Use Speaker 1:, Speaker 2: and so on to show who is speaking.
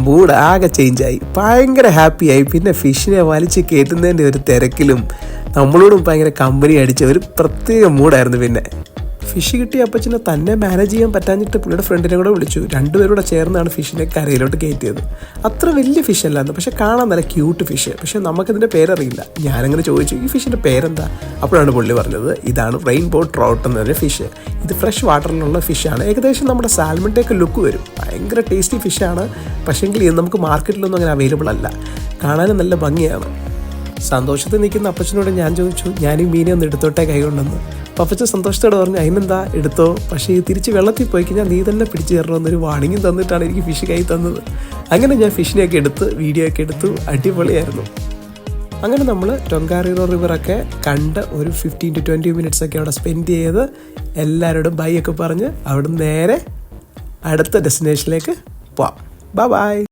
Speaker 1: Mood ആകെ ചേഞ്ചായി, ഭയങ്കര ഹാപ്പിയായി. പിന്നെ ഫിഷിനെ വലിച്ച് കയറ്റുന്നതിൻ്റെ ഒരു തിരക്കിലും നമ്മളോടും ഭയങ്കര കമ്പനി അടിച്ച ഒരു പ്രത്യേക മൂഡായിരുന്നു. പിന്നെ ഫിഷ് കിട്ടിയ അപ്പച്ചനെ തന്നെ മാനേജ് ചെയ്യാൻ പറ്റാഞ്ഞിട്ട് പുള്ളിയുടെ ഫ്രണ്ടിനെ കൂടെ വിളിച്ചു. രണ്ടുപേരും കൂടെ ചേർന്നാണ് ഫിഷിനെ കരയിലോട്ട് കയറ്റിയത്. അത്ര വലിയ ഫിഷ് അല്ലായിരുന്നു, പക്ഷെ കാണാൻ നല്ല ക്യൂട്ട് ഫിഷ്. പക്ഷെ നമുക്കതിൻ്റെ പേരറിയില്ല. ഞാനങ്ങനെ ചോദിച്ചു, ഈ ഫിഷിൻ്റെ പേരെന്താ? അപ്പോഴാണ് പുള്ളി പറഞ്ഞത്, ഇതാണ് റെയിൻബോ ട്രൗട്ട് എന്നൊരു ഫിഷ്. ഇത് ഫ്രഷ് വാട്ടറിലുള്ള ഫിഷാണ്. ഏകദേശം നമ്മുടെ സാൽമണിൻ്റെയൊക്കെ ലുക്ക് വരും. ഭയങ്കര ടേസ്റ്റി ഫിഷാണ്. പക്ഷേങ്കിൽ ഇത് നമുക്ക് മാർക്കറ്റിലൊന്നും അങ്ങനെ അവൈലബിൾ അല്ല. കാണാനും നല്ല ഭംഗിയാണ്. സന്തോഷത്തിൽ നിൽക്കുന്ന അപ്പച്ചനോട് ഞാൻ ചോദിച്ചു, ഞാൻ ഈ മീനെ ഒന്ന് എടുത്തോട്ടെ കൈകൊണ്ടെന്ന്. അപ്പോൾ അപ്പച്ചൻ സന്തോഷത്തോടെ പറഞ്ഞു, അതിനെന്താ എടുത്തോ, പക്ഷേ ഇത് തിരിച്ച് വെള്ളത്തിൽ പോയി കഴിഞ്ഞാൽ നീ തന്നെ പിടിച്ചു തരണമെന്നൊരു വാണിംഗും തന്നിട്ടാണ് എനിക്ക് ഫിഷ് കൈ തന്നത്. അങ്ങനെ ഞാൻ ഫിഷിനെയൊക്കെ എടുത്ത് വീഡിയോ ഒക്കെ എടുത്തു. അടിപൊളിയായിരുന്നു. അങ്ങനെ നമ്മൾ ടൊങ്കാറിറോ റിവറൊക്കെ കണ്ട് ഒരു 15 to 20 minutes ഒക്കെ അവിടെ സ്പെൻഡ് ചെയ്ത് എല്ലാവരോടും ബൈ ഒക്കെ പറഞ്ഞ് അവിടെ നേരെ അടുത്ത ഡെസ്റ്റിനേഷനിലേക്ക് പോവാം. ബൈ.